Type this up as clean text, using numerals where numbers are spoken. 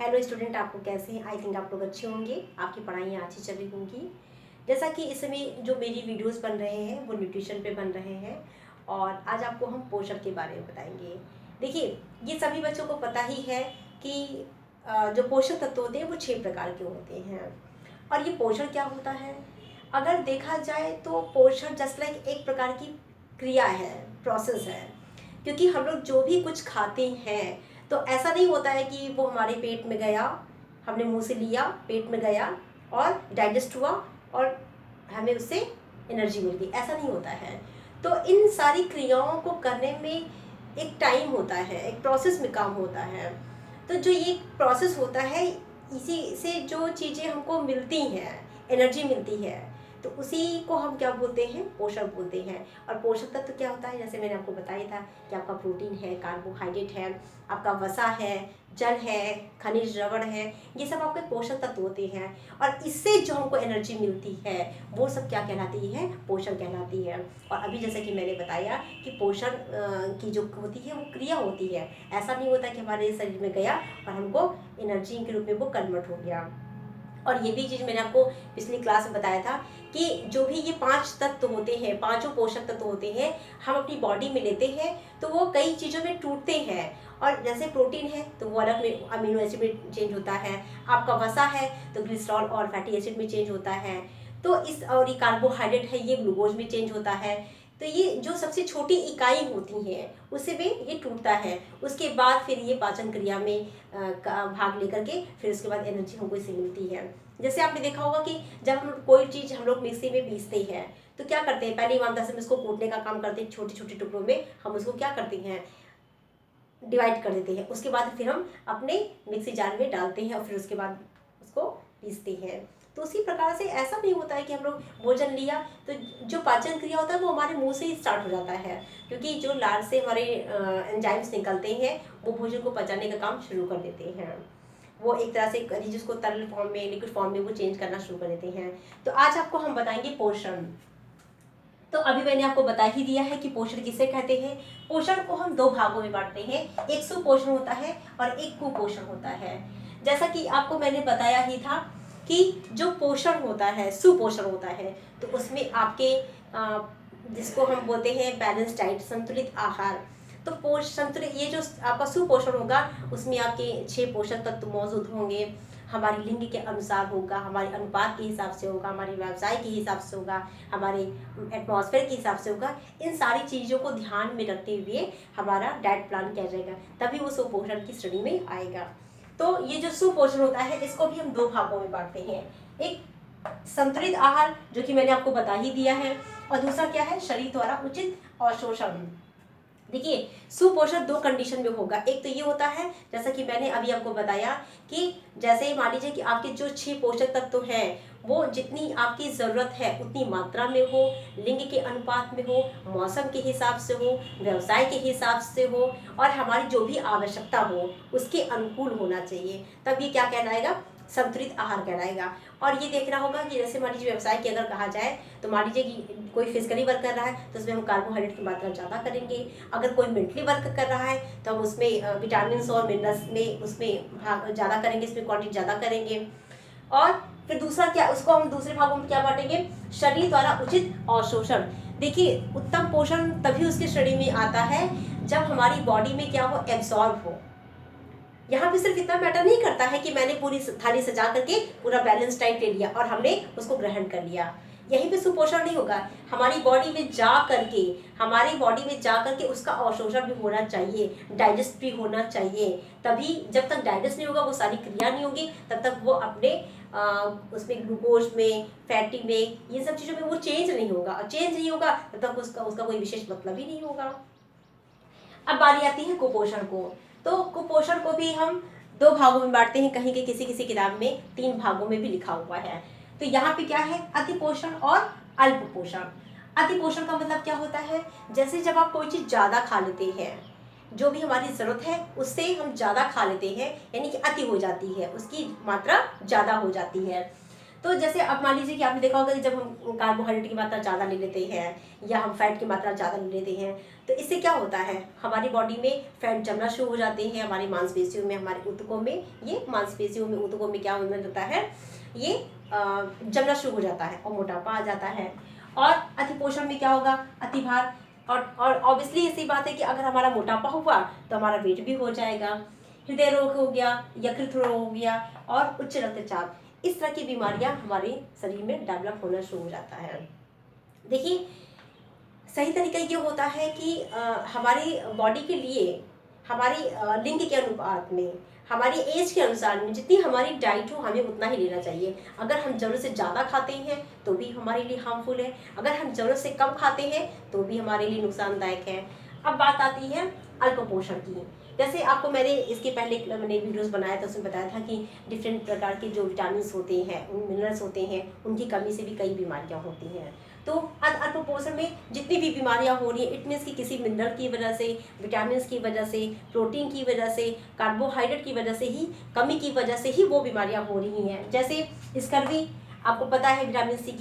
Hello student, आप लोग कैसे हैं? आई थिंक आप लोग अच्छे होंगे, आपकी पढ़ाइयाँ अच्छी चल रही होंगी। जैसा कि इस समय जो मेरी वीडियोस बन रहे हैं वो न्यूट्रिशन पे बन रहे हैं और आज आपको हम पोषण के बारे में बताएंगे। देखिए, ये सभी बच्चों को पता ही है कि जो पोषक तत्व होते हैं वो 6 प्रकार के होते हैं। और ये पोषण क्या होता है? अगर देखा जाए तो पोषण जस्ट लाइक एक प्रकार की क्रिया है, प्रोसेस है। क्योंकि हम लोग जो भी कुछ खाते हैं तो ऐसा नहीं होता है कि वो हमारे पेट में गया, हमने मुंह से लिया, पेट में गया और डाइजेस्ट हुआ और हमें उससे एनर्जी मिल गई, ऐसा नहीं होता है। तो इन सारी क्रियाओं को करने में एक टाइम होता है, एक प्रोसेस में काम होता है। तो जो ये प्रोसेस होता है, इसी से जो चीज़ें हमको मिलती हैं, एनर्जी मिलती है, तो उसी को हम क्या बोलते हैं? पोषण बोलते हैं। और पोषक तत्व क्या होता है? जैसे मैंने आपको बताया था कि आपका प्रोटीन है, कार्बोहाइड्रेट है, आपका वसा है, जल है, खनिज लवण है, ये सब आपके पोषक तत्व होते हैं। और इससे जो हमको एनर्जी मिलती है वो सब क्या कहलाती है? पोषण कहलाती है। और अभी जैसे कि मैंने बताया कि पोषण की जो होती है वो क्रिया होती है। ऐसा नहीं होता कि हमारे शरीर में गया और हमको एनर्जी के रूप में वो कन्वर्ट हो गया। और ये भी चीज़ मैंने आपको पिछली क्लास में बताया था कि जो भी ये 5 तत्व होते हैं, पांचों पोषक तत्व होते हैं, हम अपनी बॉडी में लेते हैं तो वो कई चीज़ों में टूटते हैं। और जैसे प्रोटीन है तो वो अलग में अमीनो एसिड में चेंज होता है, आपका वसा है तो ग्लिसरॉल और फैटी एसिड में चेंज होता है, तो इस और ये कार्बोहाइड्रेट है ये ग्लूकोज में चेंज होता है। तो ये जो सबसे छोटी इकाई होती हैं उससे भी ये टूटता है। उसके बाद फिर ये पाचन क्रिया में भाग लेकर के फिर उसके बाद एनर्जी हमको इससे मिलती है। जैसे आपने देखा होगा कि जब हम कोई चीज़ हम लोग मिक्सी में पीसते हैं तो क्या करते हैं? पहले ईमानदार से हम इसको कूटने का काम करते हैं, छोटे छोटे टुकड़ों में हम उसको क्या करते हैं? डिवाइड कर देते हैं। उसके बाद फिर हम अपने मिक्सी जार में डालते हैं और फिर उसके बाद उसको पीसते हैं। तो उसी प्रकार से ऐसा नहीं होता है कि हम लोग भोजन लिया तो जो पाचन क्रिया होता है वो हमारे मुंह से ही स्टार्ट हो जाता है। क्योंकि जो लार से हमारे एंजाइम्स निकलते हैं वो भोजन को पचाने का काम शुरू कर देते हैं। वो एक तरह से जिसको तरल फॉर्म में, लिक्विड फॉर्म में वो चेंज करना शुरू कर देते हैं। तो आज आपको हम बताएंगे पोषण। तो अभी मैंने आपको बता ही दिया है कि पोषण किसे कहते हैं। पोषण को हम 2 भागों में बांटते हैं, एक सुपोषण होता है और एक कुपोषण होता है। जैसा कि आपको मैंने बताया ही था कि जो पोषण होता है, सुपोषण होता है, तो उसमें आपके जिसको हम बोलते हैं बैलेंस डाइट, संतुलित आहार। तो संतुलित ये जो आपका सुपोषण होगा उसमें आपके 6 पोषक तत्व मौजूद होंगे। हमारी लिंग के अनुसार होगा, हमारे अनुपात के हिसाब से होगा, हमारे व्यवसाय के हिसाब से होगा, हमारे एटमॉस्फेयर के हिसाब से होगा। इन सारी चीज़ों को ध्यान में रखते हुए हमारा डाइट प्लान किया जाएगा, तभी वो सुपोषण की श्रेणी में आएगा। तो ये जो सुपोषण होता है इसको भी हम 2 भागों में बांटते हैं। एक संतुलित आहार जो कि मैंने आपको बता ही दिया है, और दूसरा क्या है? शरीर द्वारा उचित अवशोषण। देखिए, सुपोषण 2 कंडीशन में होगा। एक तो ये होता है जैसा कि मैंने अभी आपको बताया कि जैसे मान लीजिए कि आपके जो 6 पोषक तत्व हैं वो जितनी आपकी ज़रूरत है उतनी मात्रा में हो, लिंग के अनुपात में हो, मौसम के हिसाब से हो, व्यवसाय के हिसाब से हो, और हमारी जो भी आवश्यकता हो उसके अनुकूल होना चाहिए, तब ये क्या कहलाएगा? संतुलित आहार कहलाएगा। और ये देखना होगा कि जैसे मान लीजिए व्यवसाय की अगर कहा जाए तो मान लीजिए कि कोई फिजिकली वर्क कर रहा है तो उसमें हम कार्बोहाइड्रेट की मात्रा ज़्यादा करेंगे। अगर कोई मेंटली वर्क कर रहा है तो हम उसमें विटामिन और मिनरल्स में उसमें भाग ज़्यादा करेंगे, इसमें क्वांटिटी ज़्यादा करेंगे। और फिर दूसरा क्या, उसको हम दूसरे भागों में क्या बांटेंगे? शरीर द्वारा उचित अवशोषण। देखिए, उत्तम पोषण तभी उसकी श्रेणी में आता है जब हमारी बॉडी में क्या हो? एब्सॉर्ब हो। यहाँ पे सिर्फ इतना मैटर नहीं करता है कि मैंने पूरी थाली सजा करके पूरा बैलेंस डाइट ले लिया और हमने उसको ग्रहण कर लिया, यहीं पे सुपोषण नहीं होगा। हमारी बॉडी में जा करके उसका अवशोषण भी होना चाहिए, डाइजेस्ट भी होना चाहिए। तभी जब तक डाइजेस्ट नहीं होगा, वो सारी क्रिया नहीं होगी, तब तक वो अपने उसमें ग्लूकोज में, फैटी में, ये सब चीज़ों में वो चेंज नहीं होगा। और चेंज नहीं होगा तब तक उसका कोई विशेष मतलब ही नहीं होगा। अब बारी आती है कुपोषण को। तो कुपोषण को भी हम 2 भागों में बांटते हैं, कहीं के किसी किसी किताब में 3 भागों में भी लिखा हुआ है। तो यहाँ पे क्या है? अति पोषण और अल्प पोषण। अति पोषण का मतलब क्या होता है? जैसे जब आप कोई चीज़ ज़्यादा खा लेते हैं, जो भी हमारी ज़रूरत है उससे हम ज़्यादा खा लेते हैं, यानी कि अति हो जाती है, उसकी मात्रा ज़्यादा हो जाती है। तो जैसे अब मान लीजिए कि आपने देखा होगा कि जब हम कार्बोहाइड्रेट की मात्रा ज़्यादा ले लेते हैं या हम फैट की मात्रा ज़्यादा ले लेते हैं, तो इससे क्या होता है, हमारी बॉडी में फैट जमना शुरू हो जाते हैं, हमारी मांसपेशियों में, हमारे ऊतकों में, ये मांसपेशियों में, ऊतकों में क्या होने लगता है, ये जमना शुरू हो जाता है और मोटापा आ जाता है। और अतिपोषण में क्या होगा, अतिभार, और ऑब्वियसली ऐसी बात है कि अगर हमारा मोटापा हुआ तो हमारा वेट भी हो जाएगा। हृदय रोग हो गया, यकृत रोग हो गया और उच्च रक्तचाप, इस तरह की बीमारियां हमारे शरीर में डेवलप होना शुरू हो जाता है। देखिए, सही तरीका ये होता है कि हमारी बॉडी के लिए, हमारी लिंग के अनुपात में, हमारी एज के अनुसार में जितनी हमारी डाइट हो हमें उतना ही लेना चाहिए। अगर हम ज़रूरत से ज़्यादा खाते हैं तो भी हमारे लिए हार्मफुल है, अगर हम ज़रूरत से कम खाते हैं तो भी हमारे लिए नुकसानदायक है। अब बात आती है अल्पपोषण की। जैसे आपको मैंने इसके पहले मैंने वीडियोस बनाया था, उसमें बताया था कि डिफरेंट प्रकार के जो विटामिन होते हैं, मिनरल्स होते हैं, उनकी कमी से भी कई बीमारियां होती हैं। तो अल्पपोषण में जितनी भी बीमारियां हो रही हैं, इट मीन्स कि किसी मिनरल की वजह से, विटामिन की वजह से, प्रोटीन की वजह से, कार्बोहाइड्रेट की वजह से ही, कमी की वजह से ही वो बीमारियां हो रही हैं। जैसे स्कर्वी, आपको पता है विटामिन सी